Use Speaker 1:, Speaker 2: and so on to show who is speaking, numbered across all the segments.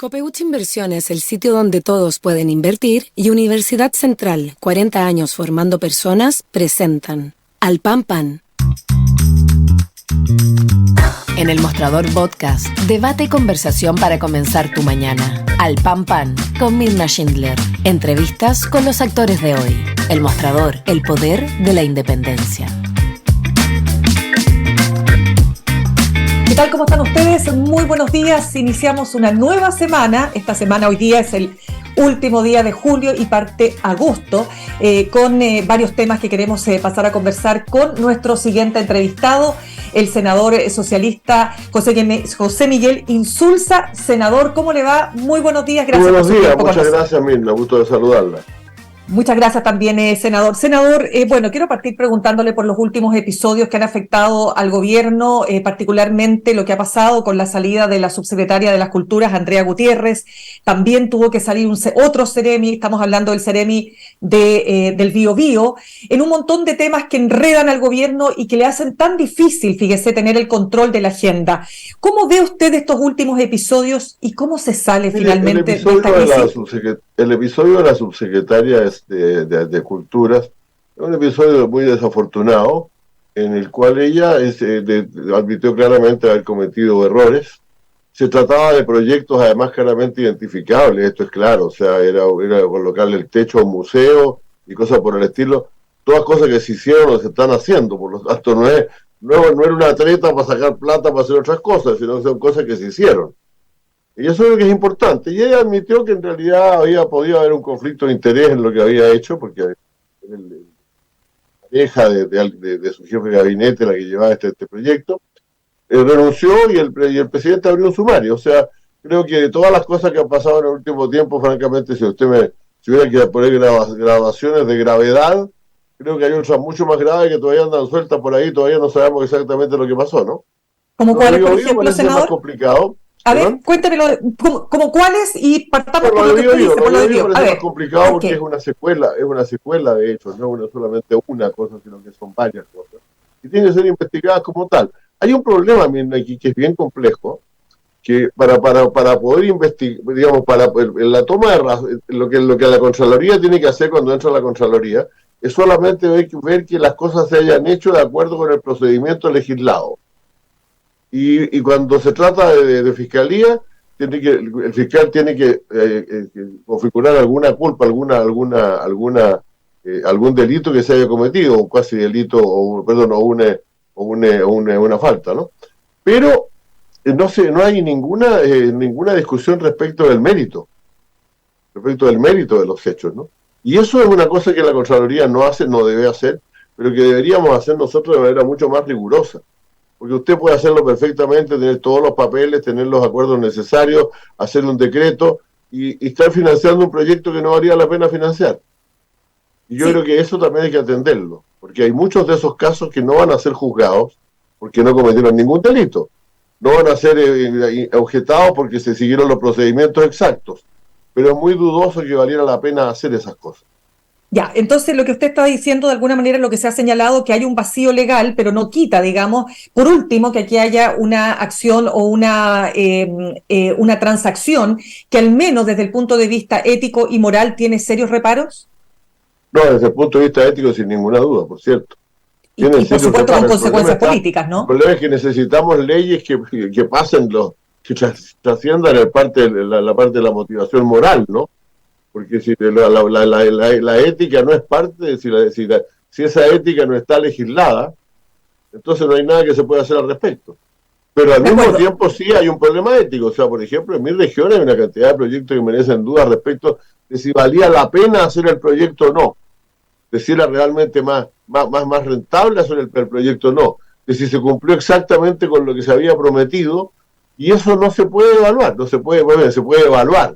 Speaker 1: Copeuch Inversiones, el sitio donde todos pueden invertir, y Universidad Central, 40 años formando personas, presentan Al Pan Pan. En el Mostrador Podcast, debate y conversación para comenzar tu mañana. Al Pan Pan, con Mirna Schindler. Entrevistas con los actores de hoy. El Mostrador, el poder de la independencia.
Speaker 2: ¿Qué tal? ¿Cómo están ustedes? Muy buenos días. Iniciamos una nueva semana. Esta semana hoy día es el último día de julio y parte agosto, con varios temas que queremos pasar a conversar con nuestro siguiente entrevistado, el senador socialista José Miguel Insulza. Senador, ¿cómo le va? Muy buenos días. Gracias.
Speaker 3: Buenos días, muchas gracias, Mirna. Gusto de saludarla.
Speaker 2: Muchas gracias también, senador. Senador, quiero partir preguntándole por los últimos episodios que han afectado al gobierno, particularmente lo que ha pasado con la salida de la subsecretaria de las Culturas, Andrea Gutiérrez. También tuvo que salir otro Ceremi, estamos hablando del Ceremi del Biobío, en un montón de temas que enredan al gobierno y que le hacen tan difícil, fíjese, tener el control de la agenda. ¿Cómo ve usted estos últimos episodios y cómo se sale finalmente de esta crisis?
Speaker 3: El episodio de la subsecretaria de Culturas es un episodio muy desafortunado, en el cual ella admitió claramente haber cometido errores. Se trataba de proyectos además claramente identificables, esto es claro, o sea, era colocarle el techo a un museo y cosas por el estilo, todas cosas que se hicieron o se están haciendo, por lo tanto no era una treta para sacar plata para hacer otras cosas, sino que son cosas que se hicieron. Y eso es lo que es importante. Y ella admitió que en realidad podía haber un conflicto de interés en lo que había hecho, porque la pareja de su jefe de gabinete, la que llevaba este proyecto, renunció y el presidente abrió un sumario. O sea, creo que de todas las cosas que han pasado en el último tiempo, francamente, si hubiera que poner graduaciones de gravedad, creo que hay otras mucho más graves que todavía andan sueltas por ahí, todavía no sabemos exactamente lo que pasó, ¿no?
Speaker 2: ¿Como cuáles, por ejemplo, senador?
Speaker 3: Más complicado.
Speaker 2: A ver, cuéntemelo, ¿como cuáles? Y partamos por lo que usted dice, por lo de Biobío.
Speaker 3: Es más complicado porque es una secuela de hecho, no solamente una cosa, sino que son varias cosas. Y tienen que ser investigadas como tal. Hay un problema, Mirna, aquí que es bien complejo, que para poder investigar, digamos, para la toma de lo que la Contraloría tiene que hacer cuando entra a la Contraloría, es solamente ver que las cosas se hayan hecho de acuerdo con el procedimiento legislado. Y cuando se trata de fiscalía, el fiscal tiene que configurar alguna culpa, algún delito que se haya cometido, un cuasi delito, o una falta, ¿no? Pero no hay ninguna discusión respecto del mérito de los hechos, ¿no? Y eso es una cosa que la Contraloría no hace, no debe hacer, pero que deberíamos hacer nosotros de manera mucho más rigurosa. Porque usted puede hacerlo perfectamente, tener todos los papeles, tener los acuerdos necesarios, hacer un decreto y estar financiando un proyecto que no valía la pena financiar. Y yo creo que eso también hay que atenderlo, porque hay muchos de esos casos que no van a ser juzgados porque no cometieron ningún delito. No van a ser objetados porque se siguieron los procedimientos exactos. Pero es muy dudoso que valiera la pena hacer esas cosas.
Speaker 2: Ya, entonces lo que usted está diciendo de alguna manera es lo que se ha señalado, que hay un vacío legal, pero no quita, digamos, por último, que aquí haya una acción o una transacción que al menos desde el punto de vista ético y moral tiene serios reparos.
Speaker 3: No, desde el punto de vista ético sin ninguna duda, por cierto.
Speaker 2: Y por supuesto con consecuencias políticas, ¿no?
Speaker 3: El problema es que necesitamos leyes que pasen, que trasciendan la parte de la motivación moral, ¿no? Porque si la ética no es parte, si esa ética no está legislada, entonces no hay nada que se pueda hacer al respecto. Pero al mismo tiempo sí hay un problema ético. O sea, por ejemplo, en mi región hay una cantidad de proyectos que merecen dudas respecto de si valía la pena hacer el proyecto o no. De si era realmente más rentable hacer el proyecto o no. De si se cumplió exactamente con lo que se había prometido. Y eso no se puede evaluar. Se puede evaluar.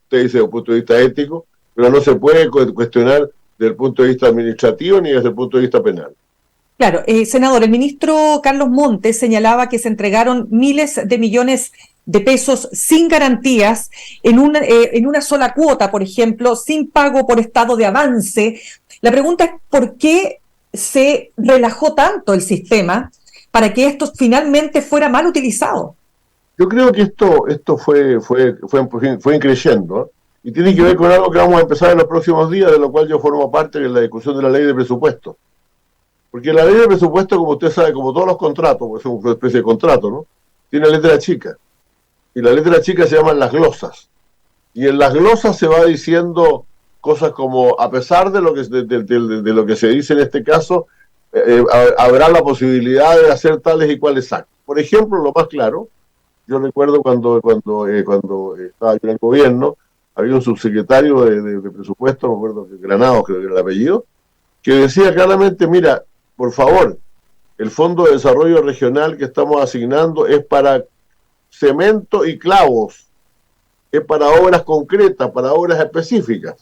Speaker 3: Usted dice desde el punto de vista ético, pero no se puede cuestionar desde el punto de vista administrativo ni desde el punto de vista penal.
Speaker 2: Claro, senador, el ministro Carlos Montes señalaba que se entregaron miles de millones de pesos sin garantías en una sola cuota, por ejemplo, sin pago por estado de avance. La pregunta es ¿por qué se relajó tanto el sistema para que esto finalmente fuera mal utilizado?
Speaker 3: Yo creo que esto fue increciendo, ¿eh? Y tiene que ver con algo que vamos a empezar en los próximos días, de lo cual yo formo parte, que es la discusión de la ley de presupuesto. Porque la ley de presupuesto, como usted sabe, como todos los contratos, pues es una especie de contrato, ¿no? Tiene letra chica. Y la letra chica se llaman las glosas. Y en las glosas se va diciendo cosas como, a pesar de lo lo que se dice en este caso, habrá la posibilidad de hacer tales y cuales actos. Por ejemplo, lo más claro, yo recuerdo cuando estaba yo en el gobierno, había un subsecretario de presupuesto, me acuerdo que Granados, creo que era el apellido, que decía claramente, mira, por favor, el Fondo de Desarrollo Regional que estamos asignando es para cemento y clavos, es para obras concretas, para obras específicas.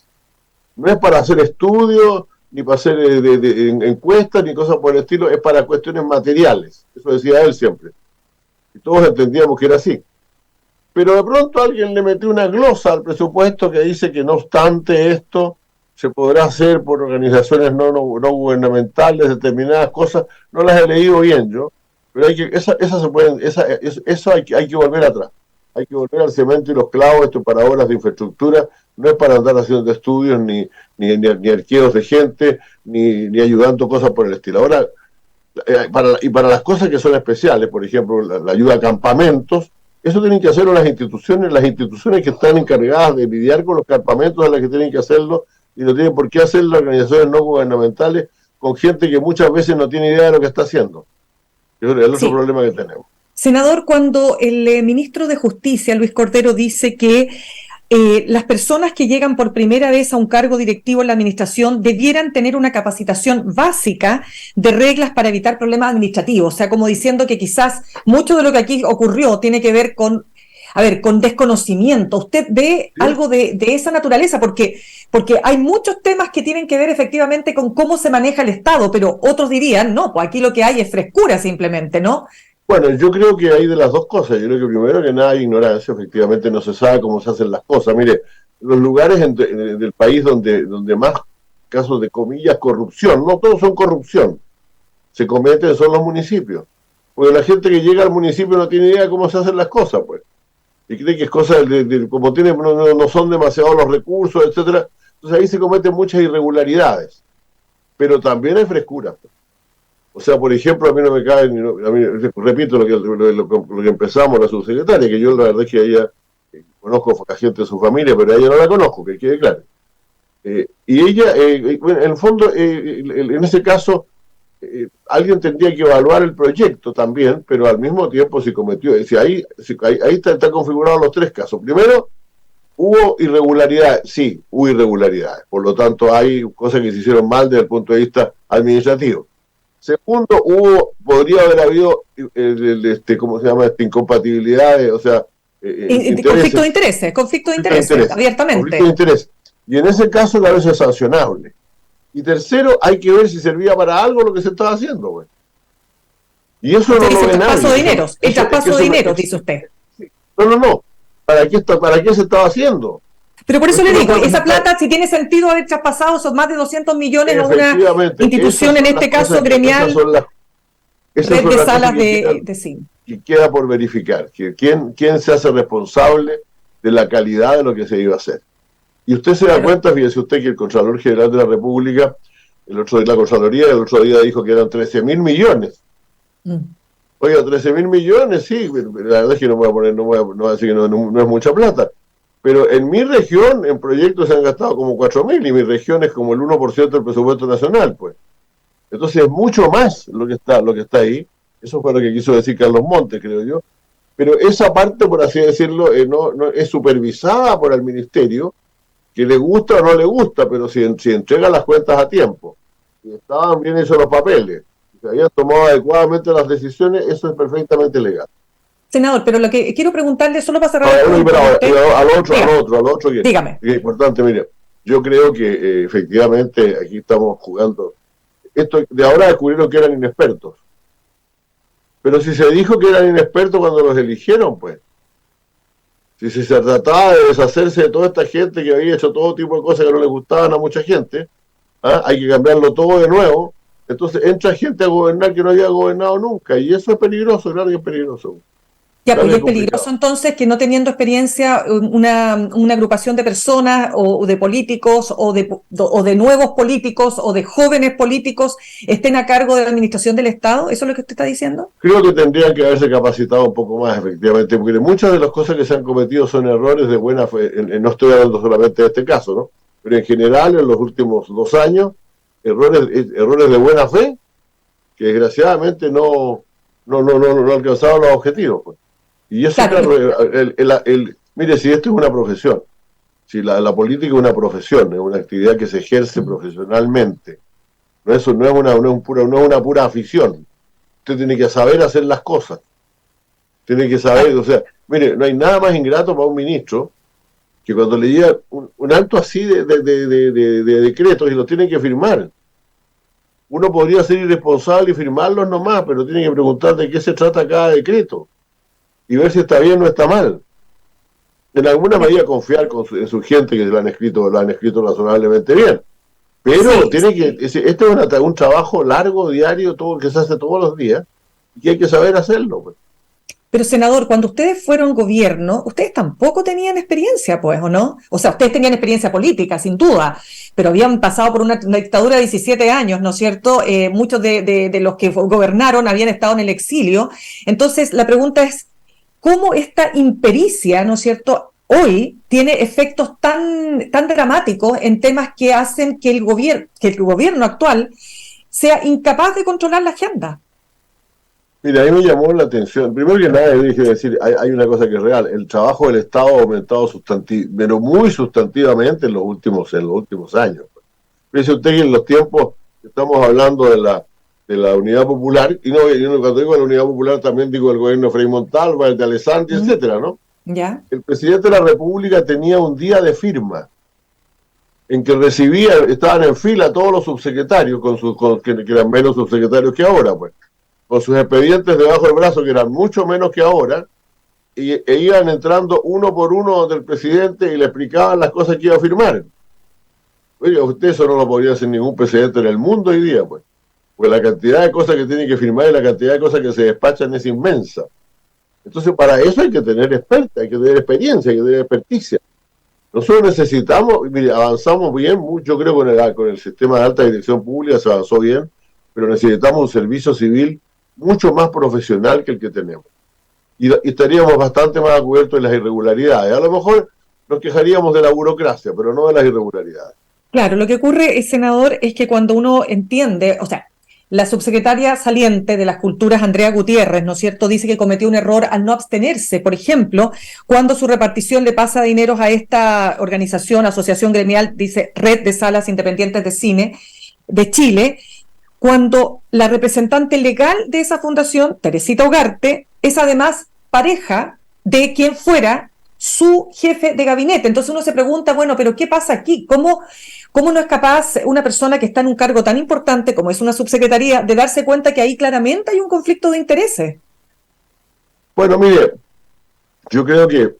Speaker 3: No es para hacer estudios, ni para hacer encuestas, ni cosas por el estilo, es para cuestiones materiales. Eso decía él siempre. Y todos entendíamos que era así. Pero de pronto alguien le metió una glosa al presupuesto que dice que no obstante esto, se podrá hacer por organizaciones no gubernamentales, determinadas cosas. No las he leído bien yo, pero eso hay que volver atrás. Hay que volver al cemento y los clavos, esto para obras de infraestructura, no es para andar haciendo estudios, ni arqueos de gente, ni ayudando cosas por el estilo. Ahora, para las cosas que son especiales, por ejemplo, la ayuda a campamentos, eso tienen que hacerlo las instituciones que están encargadas de lidiar con los campamentos, son las que tienen que hacerlo, y no tienen por qué hacerlo organizaciones no gubernamentales con gente que muchas veces no tiene idea de lo que está haciendo. Ese es el otro problema que tenemos.
Speaker 2: Senador, cuando el ministro de Justicia, Luis Cordero, dice que las personas que llegan por primera vez a un cargo directivo en la administración debieran tener una capacitación básica de reglas para evitar problemas administrativos, o sea, como diciendo que quizás mucho de lo que aquí ocurrió tiene que ver con desconocimiento. ¿Usted ve algo de esa naturaleza? Porque hay muchos temas que tienen que ver efectivamente con cómo se maneja el Estado, pero otros dirían, no, pues aquí lo que hay es frescura simplemente, ¿no?
Speaker 3: Bueno, yo creo que hay de las dos cosas. Yo creo que primero que nada hay ignorancia, efectivamente no se sabe cómo se hacen las cosas. Mire, los lugares del país donde más casos de comillas corrupción, no todos son corrupción, se cometen son los municipios. Porque la gente que llega al municipio no tiene idea de cómo se hacen las cosas, pues. Y cree que es cosa como no son demasiados los recursos, etcétera. Entonces ahí se cometen muchas irregularidades. Pero también hay frescura, pues. O sea, por ejemplo, a mí no me cae, repito lo que empezamos la subsecretaria, que yo la verdad es que ella, conozco a gente de su familia, pero a ella no la conozco, que quede claro. Y ella, en el fondo, en ese caso, alguien tendría que evaluar el proyecto también, pero al mismo tiempo si cometió, ahí está configurados los tres casos. Primero, hubo irregularidades, sí, hubo irregularidades, por lo tanto hay cosas que se hicieron mal desde el punto de vista administrativo. Segundo, podría haber habido, ¿cómo se llama? Incompatibilidades, o sea...
Speaker 2: conflicto de intereses, abiertamente.
Speaker 3: Conflicto de intereses. Y en ese caso, la vez es sancionable. Y tercero, hay que ver si servía para algo lo que se estaba haciendo, güey. Y eso no lo ve nadie.
Speaker 2: El traspaso de dinero, dice usted.
Speaker 3: No. ¿Para qué se estaba haciendo?
Speaker 2: Pero por eso le digo, esa plata, si tiene sentido haber traspasado esos más de 200 millones a una institución, en este caso gremial, red de salas de cine.
Speaker 3: Y queda por verificar quién se hace responsable de la calidad de lo que se iba a hacer. Y usted se da cuenta, fíjese usted, que el Contralor General de la República, la Contraloría, el otro día dijo que eran 13.000 millones. Oiga, 13.000 millones, sí, la verdad es que no voy a decir que no es mucha plata. Pero en mi región, en proyectos se han gastado como 4.000 y mi región es como el 1% del presupuesto nacional, pues. Entonces es mucho más lo que está ahí. Eso fue lo que quiso decir Carlos Montes, creo yo. Pero esa parte, por así decirlo, no es supervisada por el ministerio, que le gusta o no le gusta, pero si entrega las cuentas a tiempo, y estaban bien hechos los papeles, y se habían tomado adecuadamente las decisiones, eso es perfectamente legal.
Speaker 2: Senador, pero lo que quiero preguntarle, solo para cerrar...
Speaker 3: Al otro
Speaker 2: dígame.
Speaker 3: Es importante, mire, yo creo que efectivamente aquí estamos jugando... Esto de ahora descubrieron que eran inexpertos. Pero si se dijo que eran inexpertos cuando los eligieron, pues. Si se trataba de deshacerse de toda esta gente que había hecho todo tipo de cosas que no le gustaban a mucha gente, hay que cambiarlo todo de nuevo. Entonces entra gente a gobernar que no había gobernado nunca. Y eso es peligroso, claro que es peligroso.
Speaker 2: Ya, pues es peligroso entonces que no teniendo experiencia una agrupación de personas o de políticos o de nuevos políticos o de jóvenes políticos estén a cargo de la administración del Estado. ¿Eso es lo que usted está diciendo?
Speaker 3: Creo que tendrían que haberse capacitado un poco más, efectivamente, porque muchas de las cosas que se han cometido son errores de buena fe. No estoy hablando solamente de este caso, ¿no? Pero en general, en los últimos 2 años, errores de buena fe que desgraciadamente no alcanzaron los objetivos, pues. Y eso, claro, mire, si esto es una profesión, si la política es una profesión, es una actividad que se ejerce profesionalmente, no es una pura afición. Usted tiene que saber hacer las cosas, tiene que saber, o sea, mire, no hay nada más ingrato para un ministro que cuando le llega un acto así de decretos y lo tiene que firmar. Uno podría ser irresponsable y firmarlos nomás, pero tiene que preguntar de qué se trata cada decreto y ver si está bien o no está mal. En alguna medida confiar en su gente que lo han escrito razonablemente bien. Pero sí, tiene que, este es un trabajo largo, diario, todo que se hace todos los días, y hay que saber hacerlo, pues.
Speaker 2: Pero, senador, cuando ustedes fueron gobierno, ustedes tampoco tenían experiencia, pues, ¿o no? O sea, ustedes tenían experiencia política, sin duda, pero habían pasado por una dictadura de 17 años, ¿no es cierto? Muchos de los que gobernaron habían estado en el exilio. Entonces, la pregunta es, ¿cómo esta impericia, ¿no es cierto?, hoy tiene efectos tan dramáticos en temas que hacen que el gobierno actual sea incapaz de controlar la agenda?
Speaker 3: Mira, ahí me llamó la atención. Primero que nada, yo dije decir, hay una cosa que es real. El trabajo del Estado ha aumentado pero muy sustantivamente en los últimos años. Fíjese usted que en los tiempos que estamos hablando de la Unidad Popular, y no, cuando digo la Unidad Popular también digo el gobierno de Frei Montalva, el de Alessandri, etcétera, ¿no?
Speaker 2: ¿Ya?
Speaker 3: El presidente de la República tenía un día de firma en que estaban en fila todos los subsecretarios, que eran menos subsecretarios que ahora, pues, con sus expedientes debajo del brazo, que eran mucho menos que ahora, e iban entrando uno por uno donde el presidente y le explicaban las cosas que iba a firmar. Oiga, usted eso no lo podría hacer ningún presidente en el mundo hoy día, pues, porque la cantidad de cosas que tiene que firmar y la cantidad de cosas que se despachan es inmensa. Entonces, para eso hay que tener experta, hay que tener experiencia, hay que tener experticia. Nosotros necesitamos, mire, avanzamos bien, yo creo que con el sistema de alta dirección pública se avanzó bien, pero necesitamos un servicio civil mucho más profesional que el que tenemos. Y estaríamos bastante más cubiertos de las irregularidades. A lo mejor nos quejaríamos de la burocracia, pero no de las irregularidades.
Speaker 2: Claro, lo que ocurre, senador, es que cuando uno entiende, o sea, la subsecretaria saliente de las Culturas, Andrea Gutiérrez, ¿no es cierto?, dice que cometió un error al no abstenerse, por ejemplo, cuando su repartición le pasa dineros a esta organización, asociación gremial, dice Red de Salas Independientes de Cine de Chile, cuando la representante legal de esa fundación, Teresita Ugarte, es además pareja de quien fuera su jefe de gabinete. Entonces uno se pregunta, bueno, pero ¿qué pasa aquí? ¿Cómo no es capaz una persona que está en un cargo tan importante como es una subsecretaría de darse cuenta que ahí claramente hay un conflicto de intereses?
Speaker 3: Bueno, mire, yo creo que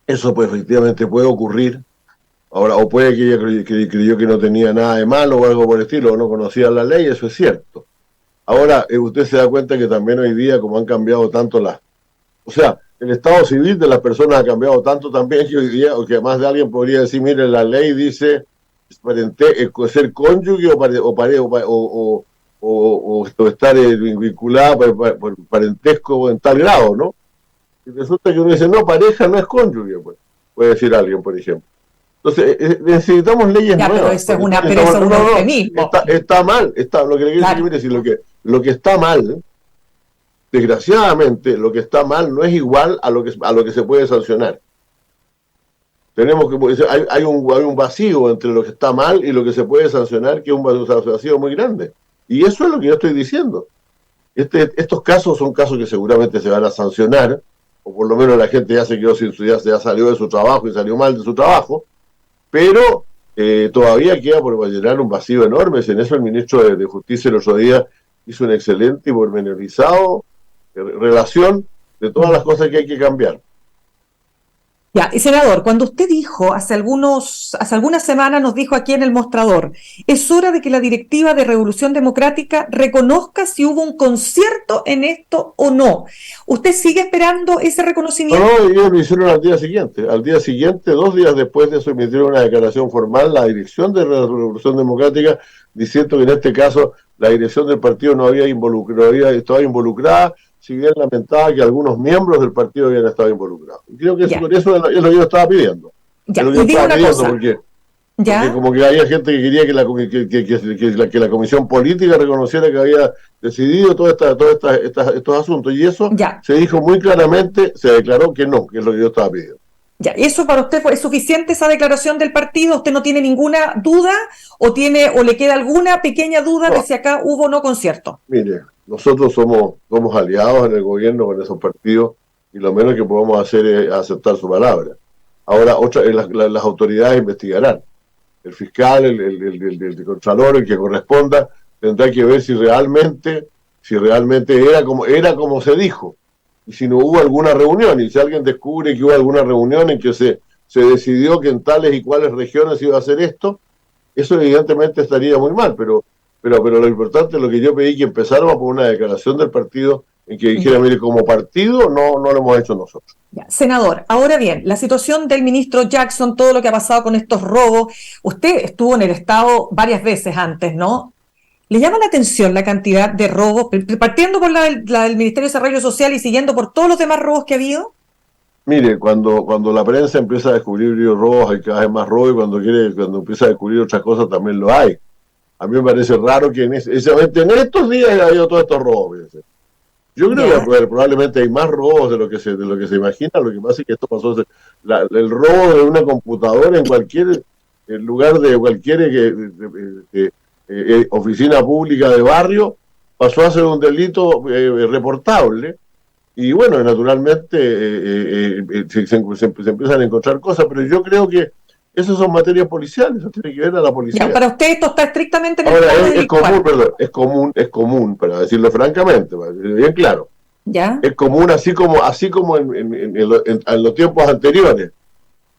Speaker 3: eso pues efectivamente puede ocurrir. Ahora, o puede que ella creyó que no tenía nada de malo o algo por el estilo, o no conocía la ley, eso es cierto. Ahora, usted se da cuenta que también hoy día, como han cambiado tanto o sea, el estado civil de las personas ha cambiado tanto también que hoy día, o que más de alguien podría decir, mire, la ley dice ser cónyuge o estar vinculada por parentesco en tal grado, ¿no? Y resulta que uno dice, no, pareja no es cónyuge, pues, puede decir alguien, por ejemplo. Entonces, necesitamos leyes nuevas.
Speaker 2: Pero eso es un eufemismo.
Speaker 3: Está mal, lo que le quiero decir, mire, si lo que está mal, desgraciadamente, lo que está mal no es igual a lo que se puede sancionar. Hay un vacío entre lo que está mal y lo que se puede sancionar, que es un vacío muy grande. Y eso es lo que yo estoy diciendo. Estos casos son casos que seguramente se van a sancionar, o por lo menos la gente ya se quedó ya salió de su trabajo y salió mal de su trabajo, pero todavía queda por llenar un vacío enorme. En eso el ministro de Justicia el otro día hizo un excelente y pormenorizado relación de todas las cosas que hay que cambiar.
Speaker 2: Ya, y senador, cuando usted dijo hace algunas semanas, nos dijo aquí en el mostrador, es hora de que la directiva de Revolución Democrática reconozca si hubo un concierto en esto o no. ¿Usted sigue esperando ese reconocimiento?
Speaker 3: No, ellos lo hicieron al día siguiente. Al día siguiente, 2 días después de eso, emitieron una declaración formal la dirección de la Revolución Democrática, diciendo que en este caso la dirección del partido no había estado involucrada, si bien lamentaba que algunos miembros del partido habían estado involucrados. Y creo que por eso es lo que yo estaba pidiendo.
Speaker 2: Ya,
Speaker 3: es lo que
Speaker 2: y
Speaker 3: yo
Speaker 2: digo
Speaker 3: estaba
Speaker 2: una
Speaker 3: pidiendo,
Speaker 2: cosa.
Speaker 3: porque como que había gente que quería que la comisión política reconociera que había decidido todos estos asuntos, y eso
Speaker 2: Ya.
Speaker 3: se dijo muy claramente, se declaró que no, que es lo que yo estaba pidiendo.
Speaker 2: Ya, ¿eso para usted es suficiente, esa declaración del partido? ¿Usted no tiene ninguna duda o le queda alguna pequeña duda de si acá hubo o no concierto?
Speaker 3: Mire, nosotros somos aliados en el gobierno con esos partidos y lo menos que podemos hacer es aceptar su palabra. Ahora, las autoridades investigarán. El fiscal, el contralor, el que corresponda, tendrá que ver si realmente era como se dijo. Y si no hubo alguna reunión, y si alguien descubre que hubo alguna reunión en que se decidió que en tales y cuales regiones iba a hacer esto, eso evidentemente estaría muy mal, pero lo importante es lo que yo pedí, que empezáramos por una declaración del partido en que dijera, mire, como partido no lo hemos hecho nosotros.
Speaker 2: Ya, senador, ahora bien, la situación del ministro Jackson, todo lo que ha pasado con estos robos, usted estuvo en el Estado varias veces antes, ¿no? ¿Le llama la atención la cantidad de robos, partiendo por la del Ministerio de Desarrollo Social y siguiendo por todos los demás robos que ha habido?
Speaker 3: Mire, cuando la prensa empieza a descubrir robos, hay cada vez más robos, y cuando empieza a descubrir otras cosas también lo hay. A mí me parece raro que en estos días haya habido todos estos robos. Fíjense. Yo creo que probablemente hay más robos de lo que se imagina. Lo que pasa es que esto pasó, el robo de una computadora en cualquier lugar de cualquier oficina pública de barrio pasó a ser un delito reportable. Y bueno, naturalmente se empiezan a encontrar cosas, pero yo creo que esas son materias policiales, eso tiene que ver a la policía.
Speaker 2: Ya, para usted esto está estrictamente en el
Speaker 3: Ahora, es común, para decirlo francamente, para decirlo bien claro.
Speaker 2: ¿Ya?
Speaker 3: Es común así como en los tiempos anteriores.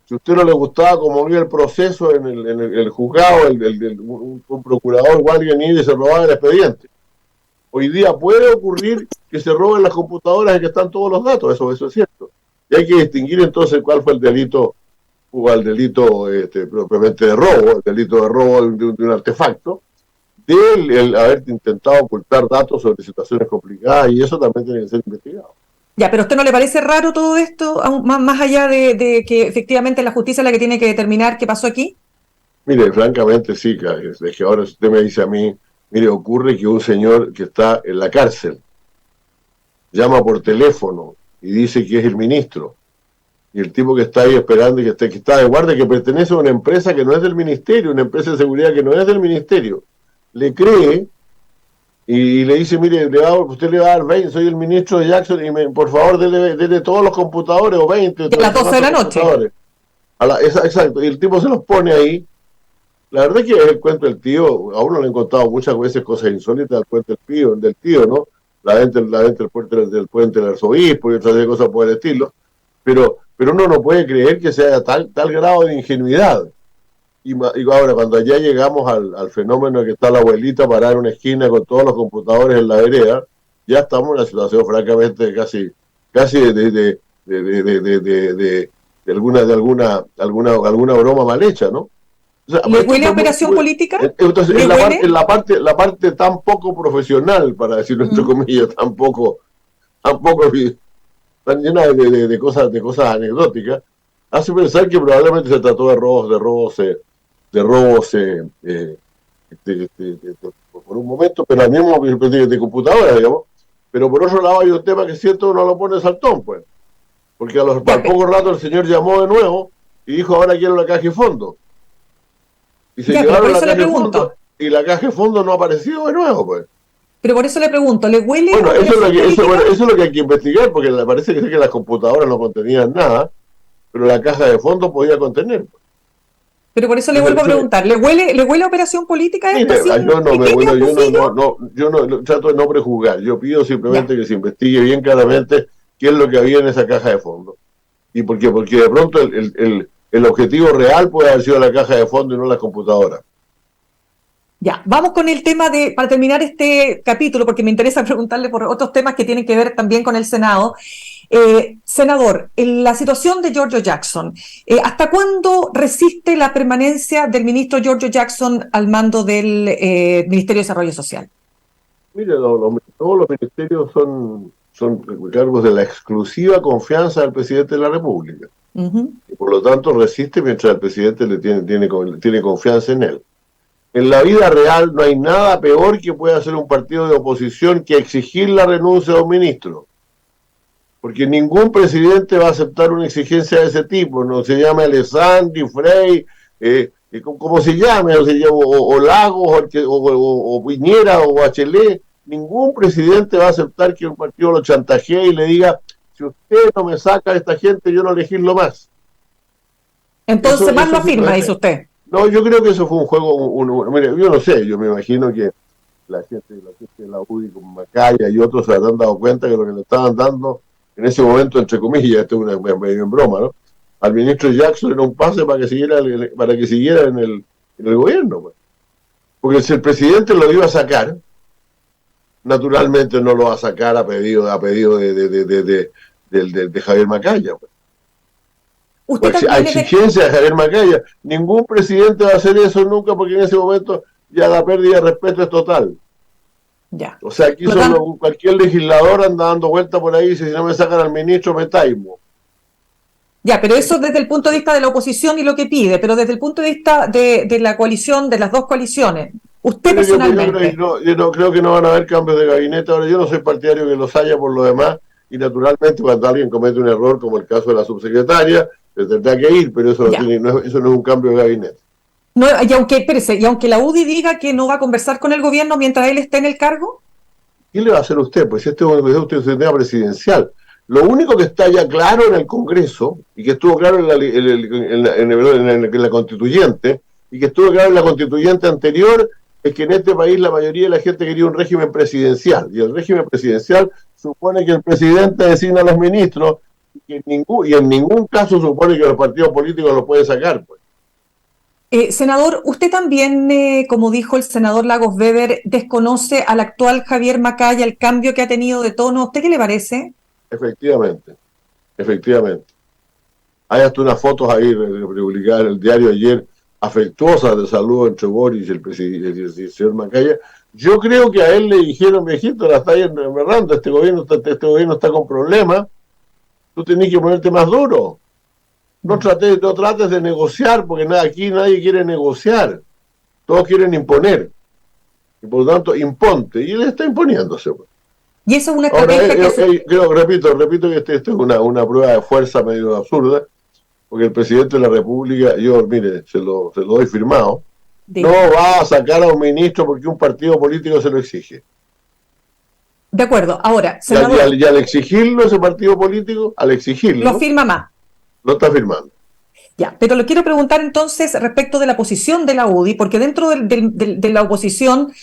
Speaker 3: Si a usted no le gustaba cómo iba el proceso en el juzgado, un procurador o alguien iba y se robaba el expediente. Hoy día puede ocurrir que se roben las computadoras en que están todos los datos, eso es cierto. Y hay que distinguir entonces cuál fue el delito propiamente de robo, el delito de robo de un artefacto, el haber intentado ocultar datos sobre situaciones complicadas, y eso también tiene que ser investigado.
Speaker 2: Ya, pero ¿a usted no le parece raro todo esto, más allá de que efectivamente la justicia es la que tiene que determinar qué pasó aquí?
Speaker 3: Mire, francamente sí, es que ahora usted me dice a mí, mire, ocurre que un señor que está en la cárcel llama por teléfono y dice que es el ministro, y el tipo que está ahí esperando y que está de guardia, que pertenece a una empresa que no es del ministerio, una empresa de seguridad que no es del ministerio, le cree y le dice, mire, usted le va a dar 20, soy el ministro de Jackson, y por favor dele todos los computadores, o 20.
Speaker 2: A las 12 de la noche.
Speaker 3: Exacto, y el tipo se los pone ahí. La verdad es que es el cuento del tío. A uno le han contado muchas veces cosas insólitas del cuento del tío, ¿no? La venta del puente del arzobispo y otras cosas por el estilo. Pero uno no puede creer que sea tal grado de ingenuidad. Y ahora, cuando allá llegamos al fenómeno de que está la abuelita parada en una esquina con todos los computadores en la vereda, ya estamos en una situación francamente casi de alguna broma mal hecha, ¿no? O sea,
Speaker 2: ¿Le huele a operación política?
Speaker 3: Entonces, en la parte tan poco profesional, para decirlo entre comillas, tan llena de cosas anecdóticas, hace pensar que probablemente se trató de robos por un momento, pero al mismo de computadoras, digamos. Pero por otro lado hay un tema que es cierto, uno lo pone saltón, pues, porque al poco rato el señor llamó de nuevo y dijo, ahora quiero la caja de fondo. Y se llevaron la caja de fondo, y la caja de fondo no ha aparecido de nuevo, pues.
Speaker 2: Pero por eso le pregunto, ¿le huele?
Speaker 3: Bueno, eso es lo que hay que investigar, porque le parece que las computadoras no contenían nada, pero la caja de fondo podía contener.
Speaker 2: Pero por eso le vuelvo a preguntar, ¿le huele a operación política esto?
Speaker 3: Yo no trato de no prejuzgar, yo pido simplemente que se investigue bien claramente qué es lo que había en esa caja de fondo. ¿Y por qué? Porque de pronto el objetivo real puede haber sido la caja de fondo y no la computadora.
Speaker 2: Ya, vamos con el tema para terminar este capítulo, porque me interesa preguntarle por otros temas que tienen que ver también con el Senado. Senador, en la situación de Giorgio Jackson, ¿hasta cuándo resiste la permanencia del ministro Giorgio Jackson al mando del Ministerio de Desarrollo Social?
Speaker 3: Mire, todos los ministerios son cargos de la exclusiva confianza del presidente de la República. Uh-huh. Y por lo tanto resiste mientras el presidente tiene confianza en él. En la vida real no hay nada peor que pueda hacer un partido de oposición que exigir la renuncia de un ministro. Porque ningún presidente va a aceptar una exigencia de ese tipo. No se llame Alessandri, Frey, como se llame, o Lagos, o Piñera, o Bachelet. Ningún presidente va a aceptar que un partido lo chantajee y le diga: si usted no me saca a esta gente, yo no legislo más.
Speaker 2: Entonces más lo afirma, dice usted.
Speaker 3: No, yo creo que eso fue un juego, mire, yo no sé, yo me imagino que la gente de la UDI como Macaya y otros se habrán dado cuenta que lo que le estaban dando en ese momento, entre comillas, esto es medio en broma, ¿no? Al ministro Jackson era un pase para que siguiera en el gobierno, pues. Porque si el presidente lo iba a sacar, naturalmente no lo va a sacar a pedido de Javier Macaya, pues. A exigencia de Javier Macaya, ningún presidente va a hacer eso nunca, porque en ese momento ya la pérdida de respeto es total.
Speaker 2: Ya.
Speaker 3: O sea, aquí cualquier legislador anda dando vuelta por ahí y dice: si no me sacan al ministro, me taimo.
Speaker 2: Ya, pero eso desde el punto de vista de la oposición y lo que pide, pero desde el punto de vista de la coalición, de las dos coaliciones, usted personalmente...
Speaker 3: Yo no creo que no van a haber cambios de gabinete. Ahora, yo no soy partidario que los haya por lo demás, y naturalmente cuando alguien comete un error, como el caso de la subsecretaria, se tendrá que ir, pero eso no es un cambio de gabinete.
Speaker 2: No, y aunque la UDI diga que no va a conversar con el gobierno mientras él esté en el cargo.
Speaker 3: ¿Qué le va a hacer usted? Pues este es un tema presidencial. Lo único que está ya claro en el Congreso, y que estuvo claro en la constituyente, y que estuvo claro en la constituyente anterior, es que en este país la mayoría de la gente quería un régimen presidencial, y el régimen presidencial supone que el presidente designa a los ministros, y en ningún caso supone que los partidos políticos los pueden sacar, pues.
Speaker 2: Senador, usted también, como dijo el senador Lagos Weber, desconoce al actual Javier Macaya, el cambio que ha tenido de tono. ¿A usted qué le parece?
Speaker 3: Efectivamente. Hay hasta unas fotos ahí publicadas en el diario ayer, afectuosas de saludo entre Boris y el señor Macaya. Yo creo que a él le dijeron: viejito, la está enverrando, este gobierno está con problemas, tú tenés que ponerte más duro. No trates de negociar, porque aquí nadie quiere negociar. Todos quieren imponer. Y por lo tanto, imponte. Y él está imponiéndose.
Speaker 2: Y eso es una estrategia
Speaker 3: repito que esto es una prueba de fuerza medio absurda, porque el presidente de la República, yo, mire, se lo doy firmado, no va a sacar a un ministro porque un partido político se lo exige.
Speaker 2: De acuerdo. Ahora, senador,
Speaker 3: y al exigirlo, ese partido político,
Speaker 2: lo firma más.
Speaker 3: Lo está firmando.
Speaker 2: Ya, pero le quiero preguntar entonces respecto de la posición de la UDI, porque dentro de la oposición,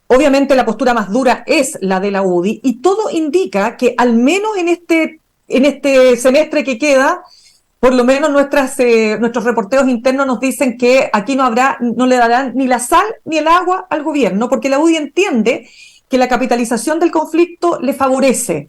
Speaker 2: obviamente la postura más dura es la de la UDI, y todo indica que al menos en este semestre que queda, por lo menos nuestros reporteros internos nos dicen que aquí no le darán ni la sal ni el agua al gobierno, porque la UDI entiende que la capitalización del conflicto le favorece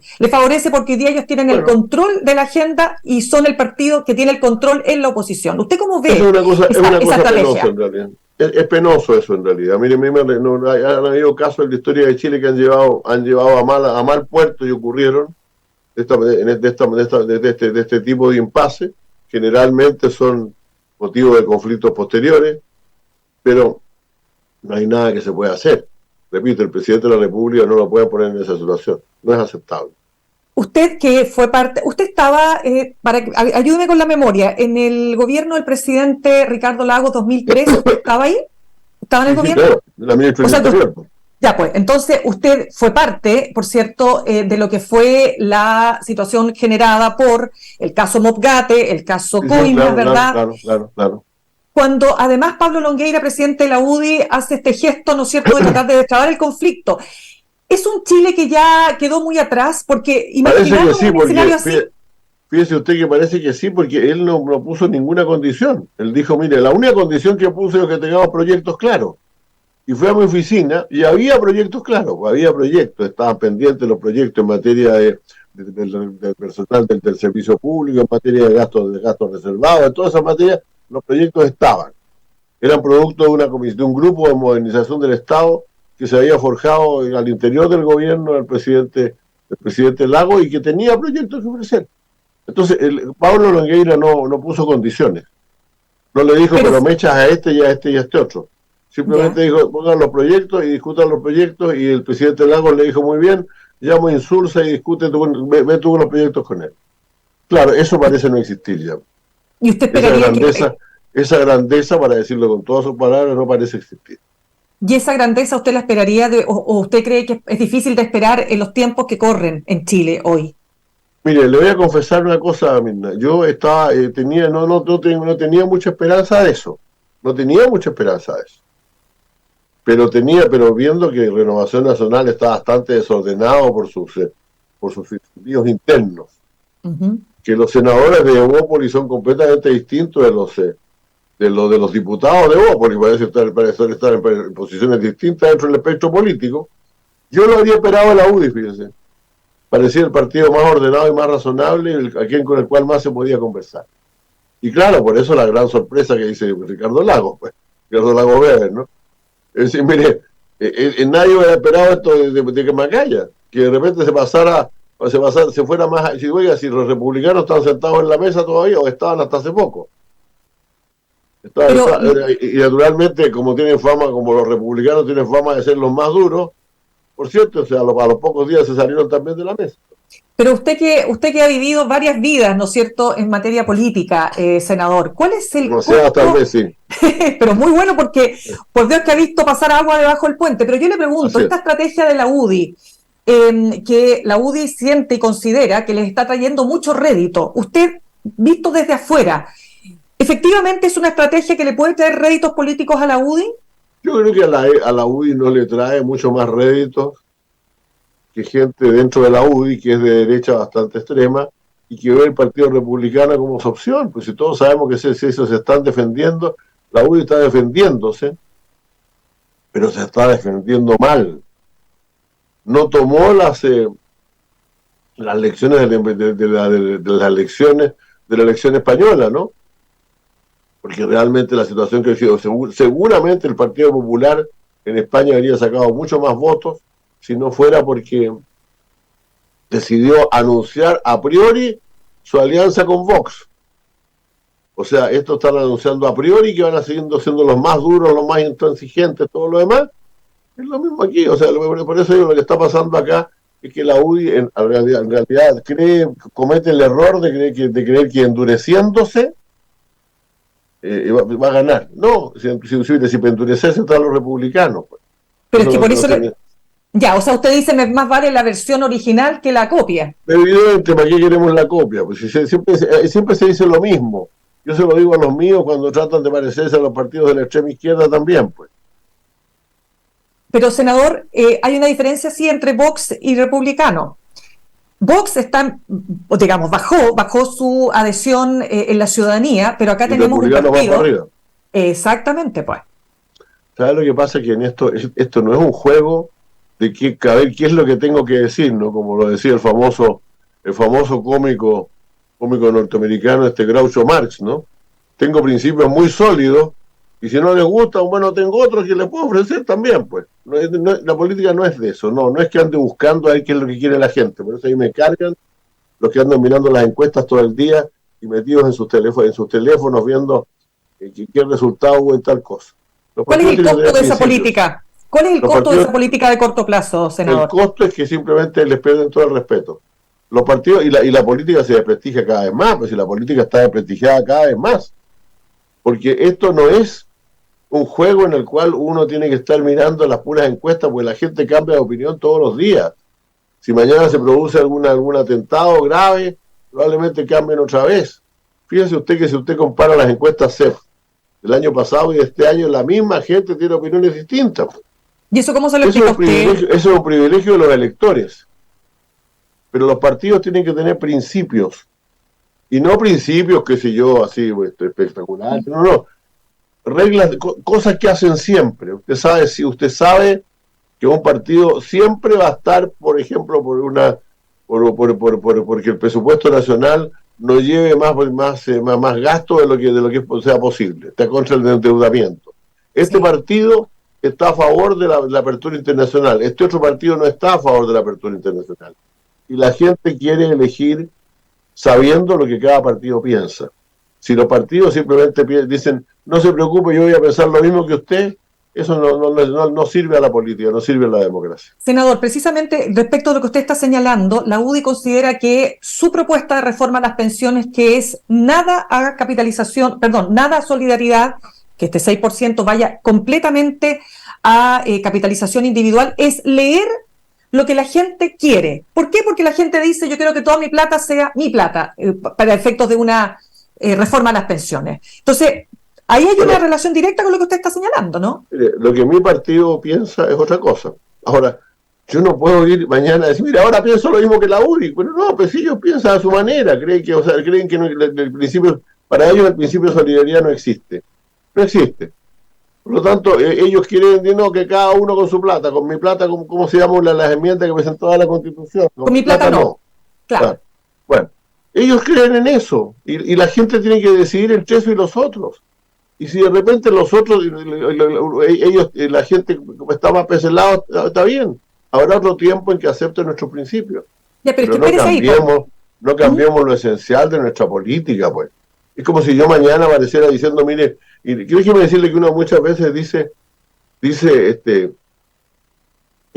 Speaker 2: porque hoy día ellos tienen el control de la agenda y son el partido que tiene el control en la oposición. ¿Usted cómo ve
Speaker 3: esa estrategia? Penosa, en realidad. Es penoso eso, en realidad. Mire, han habido casos en la historia de Chile que han llevado a mal puerto y ocurrieron de este tipo de impasse. Generalmente son motivos de conflictos posteriores, pero no hay nada que se pueda hacer. Repito, el presidente de la República no lo puede poner en esa situación. No es aceptable.
Speaker 2: Usted que fue usted estaba, ayúdeme con la memoria, en el gobierno del presidente Ricardo Lagos 2003, ¿usted estaba ahí? ¿Estaba en el gobierno?
Speaker 3: Claro, la ministra del Interior.
Speaker 2: Ya, pues, entonces usted fue parte, por cierto, de lo que fue la situación generada por el caso Mopgate, el caso Coimas, ¿verdad?
Speaker 3: Claro.
Speaker 2: Cuando además Pablo Longueira, presidente de la UDI, hace este gesto, ¿no es cierto?, de tratar de destrabar el conflicto. ¿Es un Chile que ya quedó muy atrás? Porque imaginando un escenario así...
Speaker 3: Fíjese usted que parece que sí, porque él no puso ninguna condición. Él dijo, mire, la única condición que puse es que tengamos proyectos claros. Y fue a mi oficina y había proyectos claros, había proyectos, estaban pendientes los proyectos en materia del personal del servicio público, en materia de gastos reservados, en todas esas materias los proyectos estaban. Eran producto de un grupo de modernización del Estado que se había forjado al interior del gobierno del presidente Lagos y que tenía proyectos que ofrecer. Entonces, Pablo Longueira no puso condiciones. No le dijo, pero me echas a este y a este y a este otro. Simplemente dijo, pongan los proyectos y discutan los proyectos, y el presidente Lagos le dijo, muy bien, llamo a Insulza y discute, ve tú los proyectos con él. Claro, eso parece no existir ya.
Speaker 2: ¿Y usted esperaría
Speaker 3: esa grandeza, para decirlo con todas sus palabras, no parece existir.
Speaker 2: ¿Y esa grandeza usted la esperaría o usted cree que es difícil de esperar en los tiempos que corren en Chile hoy?
Speaker 3: Mire, le voy a confesar una cosa, Mirna. Yo no tenía mucha esperanza de eso. No tenía mucha esperanza de eso. Pero viendo que Renovación Nacional está bastante desordenado por sus incendios internos, que los senadores de Evópolis son completamente distintos de los diputados de Evópolis, parece estar en posiciones distintas dentro del espectro político. Yo lo habría esperado en la UDI, fíjense. Parecía el partido más ordenado y más razonable, con el cual más se podía conversar. Y claro, por eso la gran sorpresa que dice Ricardo Lagos, Ricardo Lagos Weber, ¿no? Es decir, mire, nadie hubiera esperado esto de que Macaya, que de repente se fuera más, si los republicanos están sentados en la mesa todavía, o estaban hasta hace poco. Y naturalmente, como los republicanos tienen fama de ser los más duros, por cierto, a los pocos días se salieron también de la mesa.
Speaker 2: Pero usted que ha vivido varias vidas, ¿no es cierto?, en materia política, senador, ¿cuál es el costo?
Speaker 3: Tal vez sí.
Speaker 2: Pero muy bueno, porque por Dios que ha visto pasar agua debajo del puente. Pero yo le pregunto, esta estrategia de la UDI, que la UDI siente y considera que les está trayendo mucho rédito, usted, visto desde afuera, ¿efectivamente es una estrategia que le puede traer réditos políticos a la UDI?
Speaker 3: Yo creo que a la UDI no le trae mucho más réditos que gente dentro de la UDI que es de derecha bastante extrema y que ve el Partido Republicano como su opción. Pues si todos sabemos que si eso se están defendiendo, la UDI está defendiéndose, pero se está defendiendo mal. No tomó las lecciones de la elección española, ¿no? Porque realmente la situación que ha sido, seguramente el Partido Popular en España habría sacado mucho más votos si no fuera porque decidió anunciar a priori su alianza con Vox. O sea, estos están anunciando a priori que van a seguir siendo los más duros, los más intransigentes, todo lo demás. Es lo mismo aquí. O sea, por eso digo, lo que está pasando acá es que la UDI en realidad comete el error de creer que endureciéndose va a ganar. No, si endurecerse están los republicanos. Pues.
Speaker 2: Pero es que por eso... Ya, o sea, usted dice, más vale la versión original que la copia.
Speaker 3: Evidentemente, ¿para qué queremos la copia? Pues siempre se dice lo mismo. Yo se lo digo a los míos cuando tratan de parecerse a los partidos de la extrema izquierda también, pues.
Speaker 2: Pero, senador, hay una diferencia, sí, entre Vox y republicano. Vox está, digamos, bajó su adhesión en la ciudadanía, pero acá tenemos un partido. Exactamente, pues.
Speaker 3: ¿Sabes lo que pasa? Que en esto no es un juego de a ver qué es lo que tengo que decir, ¿no? Como lo decía el famoso cómico norteamericano, Groucho Marx, ¿no? Tengo principios muy sólidos, y si no les gusta, bueno, tengo otros que les puedo ofrecer también, pues. La política no es de eso, no es que ande buscando a ver qué es lo que quiere la gente, por eso ahí me cargan los que andan mirando las encuestas todo el día y metidos en sus teléfonos viendo qué resultado hubo en tal cosa.
Speaker 2: ¿Cuál es el costo de esa política? ¿Cuál es el costo de esa política de corto plazo, senador?
Speaker 3: El costo es que simplemente les pierden todo el respeto. Los partidos y la política se desprestigia cada vez más, pues si la política está desprestigiada cada vez más. Porque esto no es un juego en el cual uno tiene que estar mirando las puras encuestas, porque la gente cambia de opinión todos los días. Si mañana se produce algún atentado grave, probablemente cambien otra vez. Fíjese usted que si usted compara las encuestas CEP del año pasado y de este año, la misma gente tiene opiniones distintas.
Speaker 2: ¿Y eso cómo se lo explica usted?
Speaker 3: Eso es un privilegio de los electores. Pero los partidos tienen que tener principios. Y no principios, qué sé yo, así espectaculares, no. Reglas, cosas que hacen siempre. Usted sabe que un partido siempre va a estar, por ejemplo, porque el presupuesto nacional no lleve más gasto de lo que sea posible. Está contra el endeudamiento. Este partido está a favor de la apertura internacional. Este otro partido no está a favor de la apertura internacional. Y la gente quiere elegir sabiendo lo que cada partido piensa. Si los partidos simplemente dicen, no se preocupe, yo voy a pensar lo mismo que usted, eso no sirve a la política, no sirve a la democracia.
Speaker 2: Senador, precisamente respecto a lo que usted está señalando, la UDI considera que su propuesta de reforma a las pensiones, que es nada a nada a solidaridad, que este 6% vaya completamente a capitalización individual, es leer lo que la gente quiere. ¿Por qué? Porque la gente dice, yo quiero que toda mi plata sea mi plata, para efectos de una reforma a las pensiones. Entonces, ahí hay una relación directa con lo que usted está señalando, ¿no?
Speaker 3: Lo que mi partido piensa es otra cosa. Ahora, yo no puedo ir mañana a decir, mira, ahora pienso lo mismo que la UDI. Pero no, pues ellos piensan a su manera, creen que el principio, para ellos el principio de solidaridad no existe. No existe. Por lo tanto, ellos quieren que cada uno con su plata, con mi plata, ¿cómo se llaman las enmiendas que presentó a la Constitución?
Speaker 2: Con mi plata no. Claro.
Speaker 3: Bueno, ellos creen en eso, y la gente tiene que decidir entre eso y los otros. Y si de repente los otros, la gente está más peselado, está bien. Habrá otro tiempo en que acepten nuestros principios.
Speaker 2: Ya, pero
Speaker 3: no cambiemos lo esencial de nuestra política, pues. Es como si yo mañana apareciera diciendo, mire, y déjeme decirle que uno muchas veces dice, y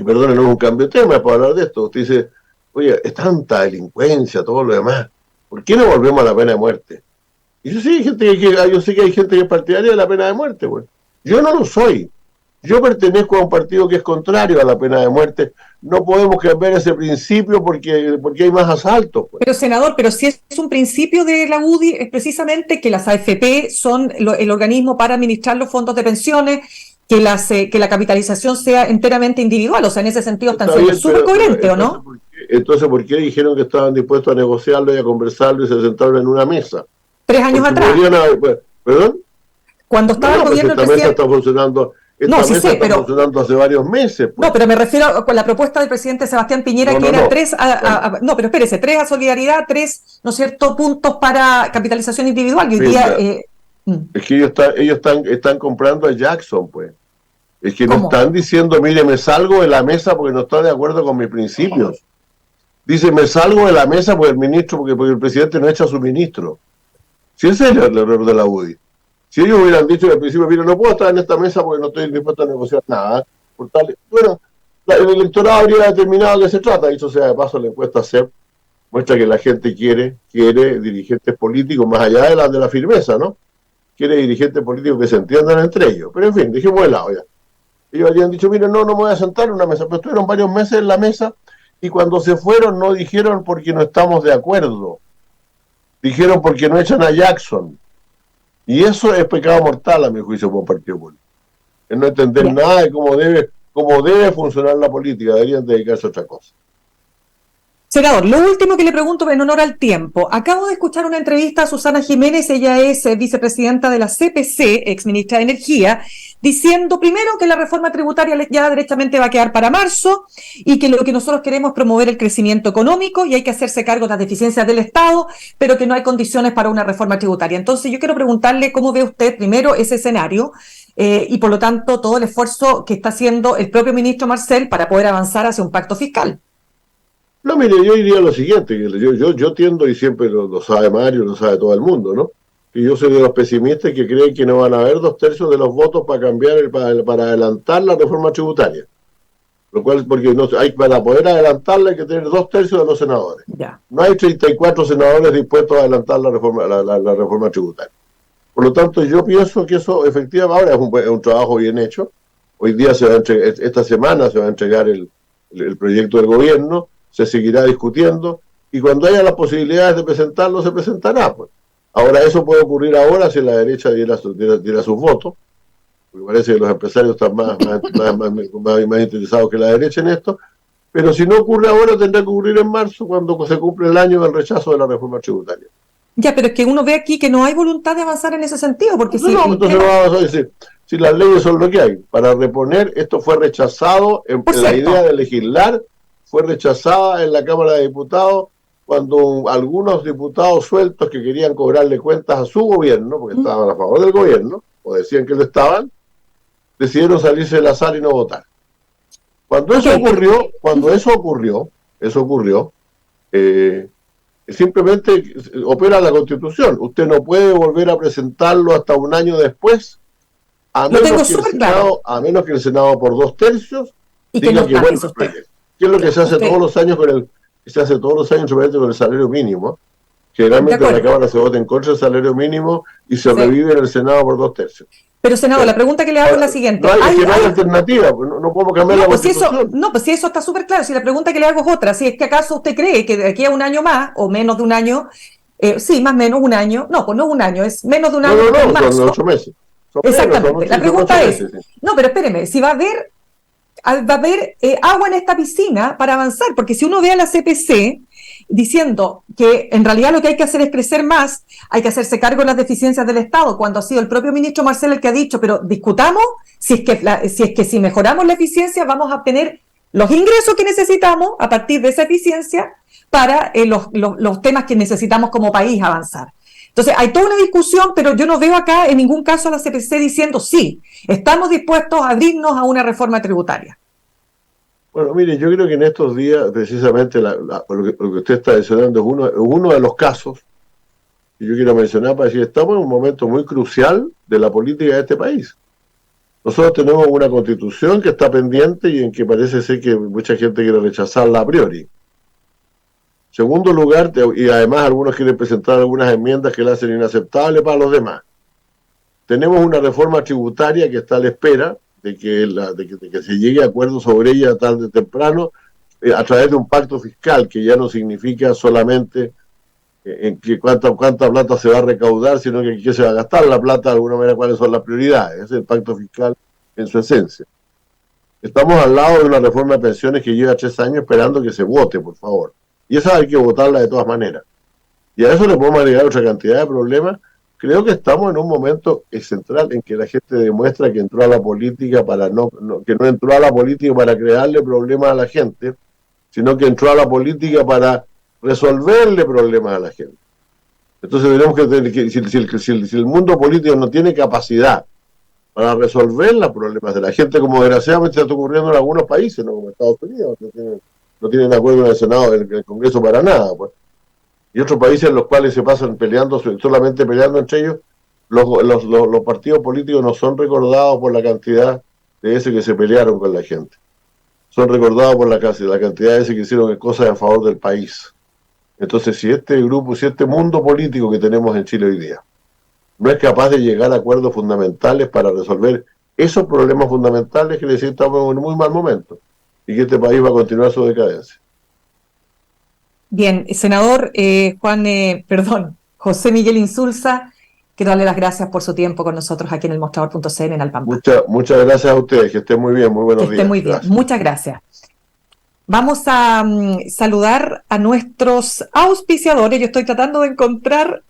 Speaker 3: perdón, no es un cambio de tema para hablar de esto, usted dice, oye, es tanta delincuencia, todo lo demás, ¿por qué no volvemos a la pena de muerte? Y yo sé que hay gente que es partidaria de la pena de muerte, pues. Yo no lo soy. Yo pertenezco a un partido que es contrario a la pena de muerte. No podemos cambiar ese principio porque hay más asaltos, pues.
Speaker 2: Pero, senador, si es un principio de la UDI, es precisamente que las AFP son el organismo para administrar los fondos de pensiones, que la capitalización sea enteramente individual. O sea, en ese sentido están siendo súper coherentes, ¿o no?
Speaker 3: Entonces, ¿por qué dijeron que estaban dispuestos a negociarlo y a conversarlo y se sentaron en una mesa?
Speaker 2: 3 años atrás.
Speaker 3: ¿Perdón?
Speaker 2: Cuando estaba el gobierno
Speaker 3: del presidente... Mesa está funcionando... Está funcionando hace varios meses. Pues.
Speaker 2: No, pero me refiero con la propuesta del presidente Sebastián Piñera, era 3 pero espérese, 3 a solidaridad, 3, ¿no es cierto?, puntos para capitalización individual. Y hoy día...
Speaker 3: Es que ellos están comprando a Jackson, pues. Es que
Speaker 2: ¿Cómo?
Speaker 3: no están diciendo, mire, me salgo de la mesa porque no está de acuerdo con mis principios. Dice, me salgo de la mesa porque el presidente no echa a su ministro. Si ese es el error de la UDI. Si ellos hubieran dicho al principio, mira, no puedo estar en esta mesa porque no estoy dispuesto a negociar nada, bueno, el electorado habría determinado de qué se trata. Dicho sea de paso, la encuesta CEP muestra que la gente quiere dirigentes políticos, más allá de la firmeza, ¿no? Quiere dirigentes políticos que se entiendan entre ellos. Pero en fin, dejemos de lado ya. Ellos habrían dicho, mire, no me voy a sentar en una mesa, pero estuvieron varios meses en la mesa y cuando se fueron no dijeron porque no estamos de acuerdo. Dijeron porque no echan a Jackson. Y eso es pecado mortal, a mi juicio, por un partido político. Es no entender nada de cómo debe funcionar la política. Deberían dedicarse a otra cosa.
Speaker 2: Senador, lo último que le pregunto en honor al tiempo. Acabo de escuchar una entrevista a Susana Jiménez, ella es vicepresidenta de la CPC, exministra de Energía, diciendo primero que la reforma tributaria ya derechamente va a quedar para marzo y que lo que nosotros queremos es promover el crecimiento económico y hay que hacerse cargo de las deficiencias del Estado, pero que no hay condiciones para una reforma tributaria. Entonces yo quiero preguntarle cómo ve usted primero ese escenario y por lo tanto todo el esfuerzo que está haciendo el propio ministro Marcel para poder avanzar hacia un pacto fiscal.
Speaker 3: No, mire, yo diría lo siguiente, que yo tiendo, y siempre lo sabe Mario, lo sabe todo el mundo, ¿no? Que yo soy de los pesimistas que creen que no van a haber 2/3 de los votos para cambiar, para adelantar la reforma tributaria. Lo cual, porque para poder adelantarla hay que tener 2/3 de los senadores.
Speaker 2: Ya.
Speaker 3: No hay 34 senadores dispuestos a adelantar la reforma tributaria. Por lo tanto, yo pienso que eso efectivamente ahora es un trabajo bien hecho. Hoy día esta semana se va a entregar el proyecto del gobierno, se seguirá discutiendo y cuando haya las posibilidades de presentarlo, se presentará. Pues. Ahora, eso puede ocurrir ahora si la derecha diera sus votos, porque parece que los empresarios están más interesados que la derecha en esto, pero si no ocurre ahora, tendrá que ocurrir en marzo, cuando se cumple el año del rechazo de la reforma tributaria.
Speaker 2: Ya, pero es que uno ve aquí que no hay voluntad de avanzar en ese sentido, porque
Speaker 3: entonces no vamos a decir, si las leyes son lo que hay. Para reponer, esto fue rechazado, la idea de legislar fue rechazada en la Cámara de Diputados cuando algunos diputados sueltos que querían cobrarle cuentas a su gobierno, porque estaban a favor del gobierno, o decían que lo estaban, decidieron salirse de la sala y no votar. Cuando eso ocurrió, simplemente opera la Constitución. Usted no puede volver a presentarlo hasta un año después, a menos que el Senado por 2/3 diga que bueno, que es lo que se hace todos los años con el salario mínimo. Generalmente en la Cámara se vota en contra del salario mínimo y se revive en el Senado por 2/3.
Speaker 2: Pero, senador, la pregunta que le hago es la siguiente.
Speaker 3: No hay alternativa, no podemos cambiar la Constitución.
Speaker 2: Pues si eso está súper claro, si la pregunta que le hago es otra, si es que acaso usted cree que de aquí a un año más, o menos de un año, sí, más o menos un año, no, pues no es un año, es menos de un año.
Speaker 3: No, son 8 meses.
Speaker 2: Exactamente, la pregunta es, no, pero espéreme, si va a haber agua en esta piscina para avanzar, porque si uno ve a la CPC diciendo que en realidad lo que hay que hacer es crecer más, hay que hacerse cargo de las deficiencias del Estado, cuando ha sido el propio ministro Marcel el que ha dicho, pero discutamos si es que si mejoramos la eficiencia vamos a obtener los ingresos que necesitamos a partir de esa eficiencia para los temas que necesitamos como país avanzar. Entonces, hay toda una discusión, pero yo no veo acá en ningún caso a la CPC diciendo sí, estamos dispuestos a abrirnos a una reforma tributaria.
Speaker 3: Bueno, mire, yo creo que en estos días, precisamente, lo que usted está mencionando es uno de los casos que yo quiero mencionar para decir, estamos en un momento muy crucial de la política de este país. Nosotros tenemos una constitución que está pendiente y en que parece ser que mucha gente quiere rechazarla a priori. Segundo lugar, y además algunos quieren presentar algunas enmiendas que la hacen inaceptable para los demás. Tenemos una reforma tributaria que está a la espera de que se llegue a acuerdo sobre ella tarde o temprano, a través de un pacto fiscal que ya no significa solamente en que cuánta plata se va a recaudar, sino que en qué se va a gastar la plata, de alguna manera cuáles son las prioridades. Es el pacto fiscal en su esencia. Estamos al lado de una reforma de pensiones que lleva 3 años esperando que se vote, por favor. Y esa hay que votarla de todas maneras. Y a eso le podemos agregar otra cantidad de problemas. Creo que estamos en un momento central en que la gente demuestra que entró a la política que no entró a la política para crearle problemas a la gente, sino que entró a la política para resolverle problemas a la gente. Entonces tenemos si el mundo político no tiene capacidad para resolver los problemas de la gente, como desgraciadamente está ocurriendo en algunos países, ¿no? Como Estados Unidos, no tienen acuerdo en el Senado, en el Congreso para nada, pues. Y otros países en los cuales se pasan solamente peleando entre ellos, los partidos políticos no son recordados por la cantidad de veces que se pelearon con la gente. Son recordados por la cantidad de veces que hicieron cosas a favor del país. Entonces, si este mundo político que tenemos en Chile hoy día no es capaz de llegar a acuerdos fundamentales para resolver esos problemas fundamentales, que decir, estamos en un muy mal momento y que este país va a continuar su decadencia.
Speaker 2: Bien, senador José Miguel Insulza, quiero darle las gracias por su tiempo con nosotros aquí en el Mostrador.cl en Alpampa.
Speaker 3: Muchas gracias a ustedes, que estén muy bien, muy buenos días.
Speaker 2: Que estén muy bien, gracias. Muchas gracias. Vamos a saludar a nuestros auspiciadores. Yo estoy tratando de encontrar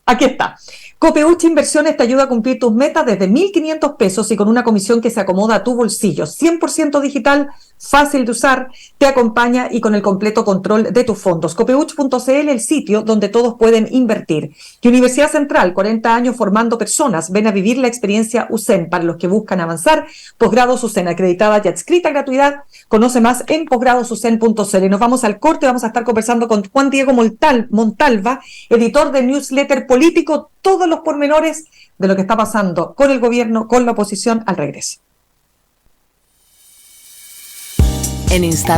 Speaker 2: Aquí está. Copeuch Inversiones te ayuda a cumplir tus metas desde 1.500 pesos y con una comisión que se acomoda a tu bolsillo. 100% digital, fácil de usar, te acompaña y con el completo control de tus fondos. Copeuch.cl, el sitio donde todos pueden invertir. Y Universidad Central, 40 años formando personas. Ven a vivir la experiencia USEN para los que buscan avanzar. Posgrados USEN, acreditada y adscrita a gratuidad. Conoce más en posgradosusen.cl. Nos vamos al corte, vamos a estar conversando con Juan Diego Montalva, editor de Newsletter Político, todos los pormenores de lo que está pasando con el gobierno, con la oposición, al regreso.
Speaker 1: En instantes.